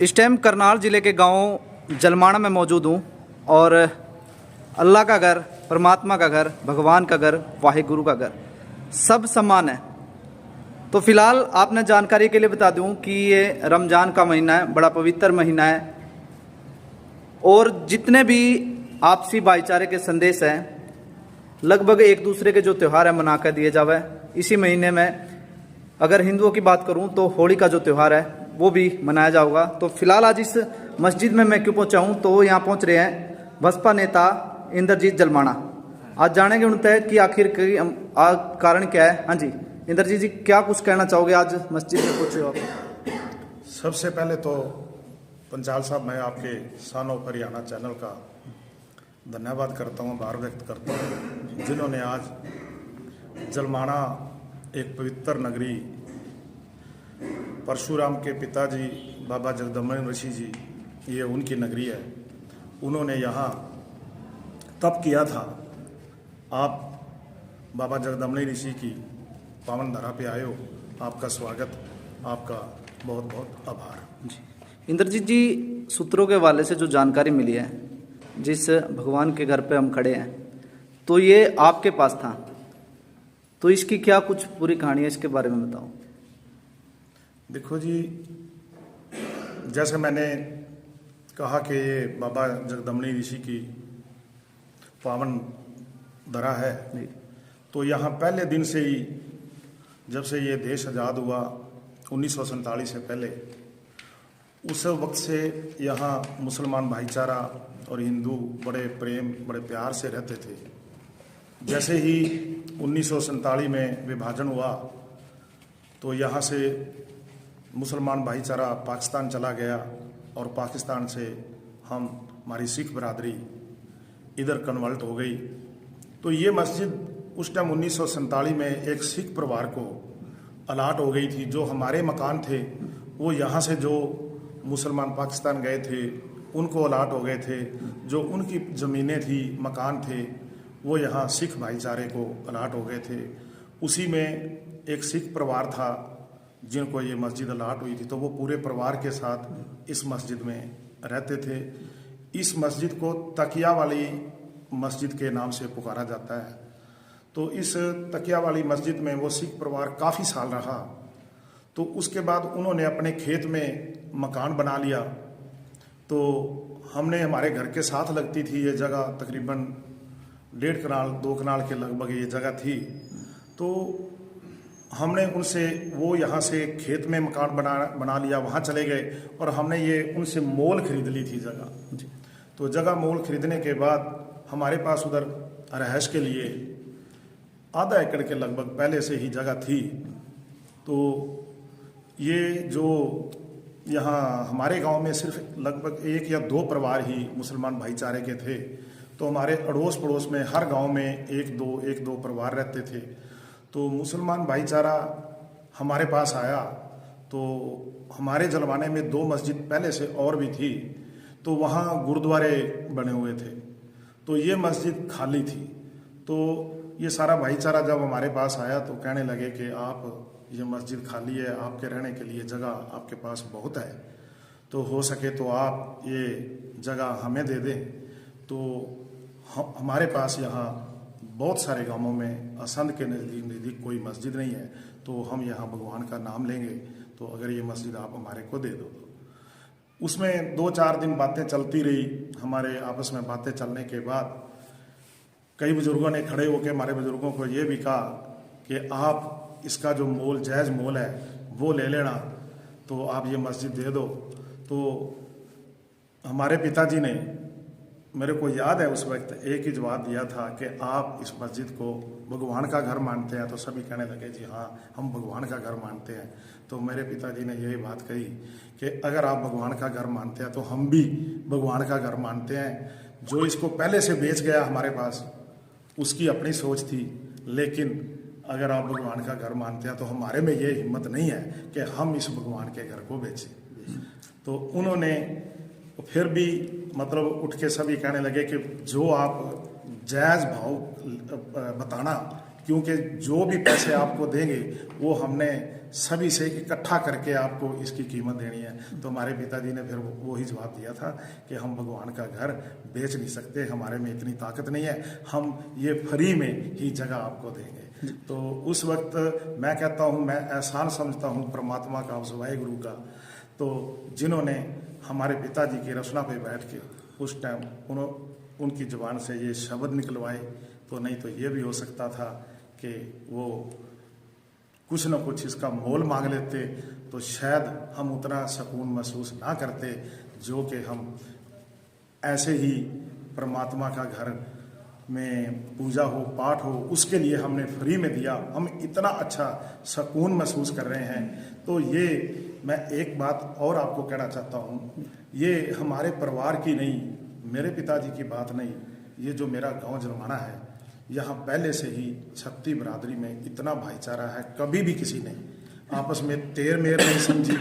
इस टाइम करनाल ज़िले के गांव जलमाना में मौजूद हूं और अल्लाह का घर, परमात्मा का घर, भगवान का घर, वाहिगुरु का घर सब समान है। तो फिलहाल आपने जानकारी के लिए बता दूं कि ये रमज़ान का महीना है, बड़ा पवित्र महीना है और जितने भी आपसी भाईचारे के संदेश हैं लगभग एक दूसरे के जो त्यौहार है मना कर दिए जावे। इसी महीने में अगर हिंदुओं की बात करूं तो होली का जो त्यौहार है वो भी मनाया जाएगा। तो फिलहाल आज इस मस्जिद में मैं क्यों पहुंचा हूं, तो यहाँ पहुंच रहे हैं बसपा नेता इंद्रजीत जलमाना। आज जानेंगे उनसे कि आखिर कारण क्या है। हाँ जी इंद्रजीत जी, क्या कुछ कहना चाहोगे, आज मस्जिद में पहुंचे हो आप? सबसे पहले तो पंचाल साहब, मैं आपके शान ऑफ हरियाणा चैनल का धन्यवाद करता हूँ, आभार व्यक्त करता हूँ, जिन्होंने आज जलमाना एक पवित्र नगरी, परशुराम के पिताजी बाबा जगदम्बिनी ऋषि जी, ये उनकी नगरी है, उन्होंने यहाँ तप किया था। आप बाबा जगदम्बिनी ऋषि की पावन धरा पे आए हो, आपका स्वागत, आपका बहुत बहुत आभार। इंद्रजीत जी, सूत्रों के हवाले से जो जानकारी मिली है, जिस भगवान के घर पे हम खड़े हैं, तो ये आपके पास था, तो इसकी क्या कुछ पूरी कहानी है, इसके बारे में बताओ। देखो जी, जैसे मैंने कहा कि ये बाबा जगदम्बिनी ऋषि की पावन धरा है, तो यहाँ पहले दिन से ही, जब से ये देश आज़ाद हुआ 1947 से पहले, उस वक्त से यहाँ मुसलमान भाईचारा और हिंदू बड़े प्रेम, बड़े प्यार से रहते थे। जैसे ही 1947 में विभाजन हुआ तो यहाँ से मुसलमान भाईचारा पाकिस्तान चला गया और पाकिस्तान से हमारी सिख बरादरी इधर कन्वर्ट हो गई। तो ये मस्जिद उस टाइम 1947 में एक सिख परिवार को अलाट हो गई थी। जो हमारे मकान थे वो यहाँ से जो मुसलमान पाकिस्तान गए थे उनको अलाट हो गए थे। जो उनकी ज़मीनें थी, मकान थे, वो यहाँ सिख भाईचारे को अलाट हो गए थे। उसी में एक सिख परिवार था जिनको ये मस्जिद अलाट हुई थी, तो वो पूरे परिवार के साथ इस मस्जिद में रहते थे। इस मस्जिद को तकिया वाली मस्जिद के नाम से पुकारा जाता है। तो इस तकिया वाली मस्जिद में वो सिख परिवार काफ़ी साल रहा। तो उसके बाद उन्होंने अपने खेत में मकान बना लिया। तो हमने, हमारे घर के साथ लगती थी ये जगह, तकरीबन 1.5 कनाल 2 कनाल के लगभग ये जगह थी। तो हमने उनसे, वो यहाँ से खेत में मकान बना लिया, वहाँ चले गए और हमने ये उनसे मोल खरीद ली थी जगह। तो जगह मोल खरीदने के बाद हमारे पास उधर रहायश के लिए आधा एकड़ के लगभग पहले से ही जगह थी। तो ये जो यहाँ हमारे गांव में सिर्फ लगभग 1 या 2 परिवार ही मुसलमान भाईचारे के थे। तो हमारे अड़ोस पड़ोस में हर गांव में 1-2 परिवार रहते थे। तो मुसलमान भाईचारा हमारे पास आया। तो हमारे जलमाने में 2 मस्जिद पहले से और भी थी, तो वहाँ गुरुद्वारे बने हुए थे। तो ये मस्जिद खाली थी। तो ये सारा भाईचारा जब हमारे पास आया तो कहने लगे कि आप, ये मस्जिद खाली है, आपके रहने के लिए जगह आपके पास बहुत है, तो हो सके तो आप ये जगह हमें दे दें। तो हमारे पास यहाँ बहुत सारे गांवों में असंध के नज़दीक कोई मस्जिद नहीं है, तो हम यहाँ भगवान का नाम लेंगे, तो अगर ये मस्जिद आप हमारे को दे दो। उसमें 2-4 दिन बातें चलती रही। हमारे आपस में बातें चलने के बाद कई बुजुर्गों ने खड़े होकर हमारे बुजुर्गों को ये भी कहा कि आप इसका जो मोल, जायज़ मोल है, वो ले लेना, तो आप ये मस्जिद दे दो। तो हमारे पिताजी ने, मेरे को याद है उस वक्त, एक ही जवाब दिया था कि आप इस मस्जिद को भगवान का घर मानते हैं? तो सभी कहने लगे जी हाँ, हम भगवान का घर मानते हैं। तो मेरे पिताजी ने यही बात कही कि अगर आप भगवान का घर मानते हैं तो हम भी भगवान का घर मानते हैं। जो इसको पहले से बेच गया हमारे पास, उसकी अपनी सोच थी, लेकिन अगर आप भगवान का घर मानते हैं तो हमारे में ये हिम्मत नहीं है कि हम इस भगवान के घर को बेचें। तो उन्होंने फिर भी मतलब उठ के सभी कहने लगे कि जो आप जायज़ भाव बताना, क्योंकि जो भी पैसे आपको देंगे वो हमने सभी से इकट्ठा करके आपको इसकी कीमत देनी है। तो हमारे पिताजी ने फिर वो ही जवाब दिया था कि हम भगवान का घर बेच नहीं सकते, हमारे में इतनी ताकत नहीं है, हम ये फ्री में ही जगह आपको देंगे। तो उस वक्त मैं कहता हूँ, मैं एहसान समझता हूँ परमात्मा का, उस वाहिगुरु का, तो जिन्होंने हमारे पिताजी की रसना पे बैठ के उस टाइम उनकी जुबान से ये शब्द निकलवाए। तो नहीं तो ये भी हो सकता था कि वो कुछ न कुछ इसका मोल मांग लेते, तो शायद हम उतना सुकून महसूस ना करते जो कि हम ऐसे ही परमात्मा का घर में पूजा हो, पाठ हो, उसके लिए हमने फ्री में दिया, हम इतना अच्छा सुकून महसूस कर रहे हैं। तो ये मैं एक बात और आपको कहना चाहता हूँ, ये हमारे परिवार की नहीं, मेरे पिताजी की बात नहीं, ये जो मेरा गांव जलमाना है, यहाँ पहले से ही छत्ती बरादरी में इतना भाईचारा है, कभी भी किसी ने आपस में तेर मेर नहीं समझी,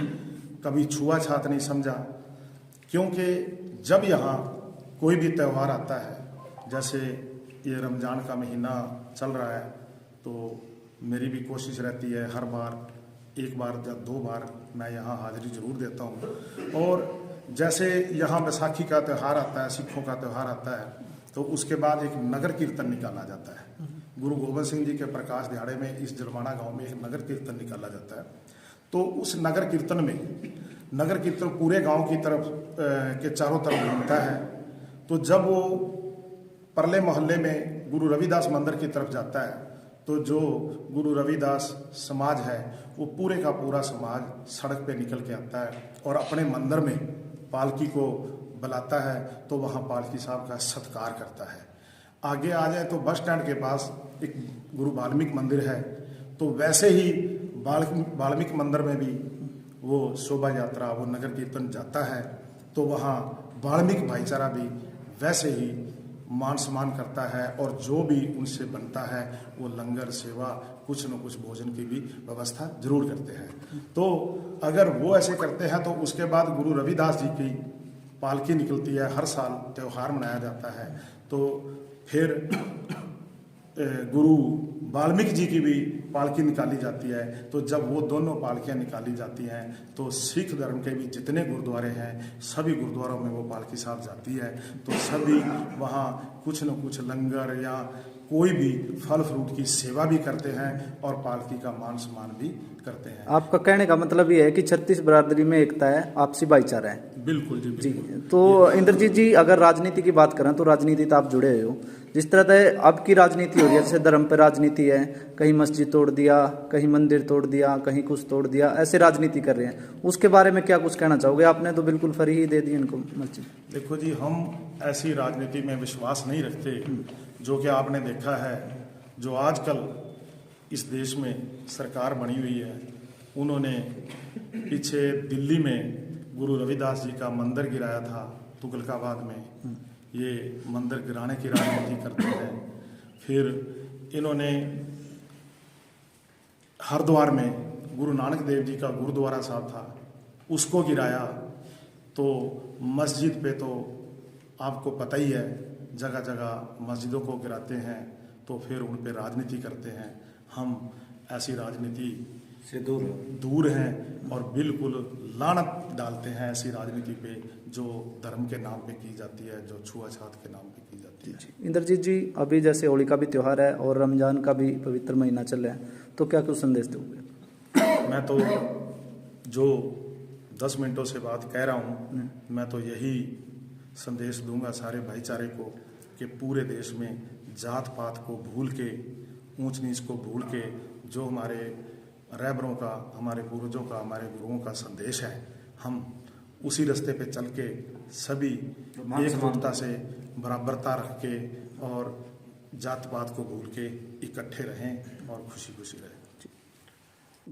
कभी छुआछात नहीं समझा। क्योंकि जब यहाँ कोई भी त्यौहार आता है, जैसे ये रमज़ान का महीना चल रहा है, तो मेरी भी कोशिश रहती है हर बार एक बार या दो बार मैं यहाँ हाजिरी जरूर देता हूँ। और जैसे यहाँ बैसाखी का त्यौहार आता है, सिखों का त्यौहार आता है, तो उसके बाद एक नगर कीर्तन निकाला जाता है। गुरु गोबिंद सिंह जी के प्रकाश दिहाड़े में इस जलमाना गांव में एक नगर कीर्तन निकाला जाता है। तो उस नगर कीर्तन पूरे गांव की तरफ के चारों तरफ घूमता है। तो जब वो परले मोहल्ले में गुरु रविदास मंदिर की तरफ जाता है, तो जो गुरु रविदास समाज है वो पूरे का पूरा समाज सड़क पे निकल के आता है और अपने मंदिर में पालकी को बुलाता है, तो वहाँ पालकी साहब का सत्कार करता है। आगे आ जाए तो बस स्टैंड के पास एक गुरु वाल्मीकि मंदिर है, तो वैसे ही वाल्मीकि मंदिर में भी वो शोभा यात्रा, वो नगर कीर्तन जाता है। तो वहाँ वाल्मीकि भाईचारा भी वैसे ही मान सम्मान करता है, और जो भी उनसे बनता है वो लंगर सेवा, कुछ न कुछ भोजन की भी व्यवस्था जरूर करते हैं। तो अगर वो ऐसे करते हैं, तो उसके बाद गुरु रविदास जी की पालकी निकलती है, हर साल त्यौहार मनाया जाता है। तो फिर गुरु वाल्मीकि जी की भी पालकी निकाली जाती है। तो जब वो दोनों पालकियाँ निकाली जाती हैं, तो सिख धर्म के भी जितने गुरुद्वारे हैं, सभी गुरुद्वारों में वो पालकी साहब जाती है। तो सभी वहाँ कुछ न कुछ लंगर या कोई भी फल फ्रूट की सेवा भी करते हैं और पालकी का मान सम्मान भी करते हैं। आपका कहने का मतलब ये है कि छत्तीस बरादरी में एकता है, आपसी भाईचारा है। बिल्कुल जी, जी। तो इंद्रजीत जी, अगर राजनीति की बात करें तो राजनीति तो आप जुड़े हुए हो, जिस तरह से अब की राजनीति हो रही है, जैसे धर्म पे राजनीति है, कहीं मस्जिद तोड़ दिया, कहीं मंदिर तोड़ दिया, कहीं कुछ तोड़ दिया, ऐसे राजनीति कर रहे हैं, उसके बारे में क्या कुछ कहना चाहोगे? आपने तो बिल्कुल फ्री ही दे दी इनको मस्जिद। देखो जी, हम ऐसी राजनीति में विश्वास नहीं रखते। जो कि आपने देखा है, जो आजकल इस देश में सरकार बनी हुई है, उन्होंने पीछे दिल्ली में गुरु रविदास जी का मंदिर गिराया था तुगलकाबाद में, ये मंदिर गिराने की राजनीति करते हैं। फिर इन्होंने हरिद्वार में गुरु नानक देव जी का गुरुद्वारा साहब था, उसको गिराया। तो मस्जिद पे तो आपको पता ही है, जगह जगह मस्जिदों को गिराते हैं, तो फिर उन पे राजनीति करते हैं। हम ऐसी राजनीति से दूर हैं और बिल्कुल लानत डालते हैं ऐसी राजनीति पे जो धर्म के नाम पे की जाती है, जो छुआछात के नाम पे की जाती है। इंद्रजीत जी, अभी जैसे होली का भी त्यौहार है और रमजान का भी पवित्र महीना चल रहा है, तो क्या कुछ संदेश दोगे? मैं तो जो 10 मिनटों से बात कह रहा हूँ, मैं तो यही संदेश दूंगा सारे भाईचारे को कि पूरे देश में जात पात को भूल के, ऊंच नीच को भूल के, जो हमारे रहबरों का, हमारे पूर्वजों का, हमारे गुरुओं का संदेश है, हम उसी रास्ते पे चल के सभी एकजुटता से, बराबरता रख के और जात पात को भूल के इकट्ठे रहें और खुशी खुशी रहें।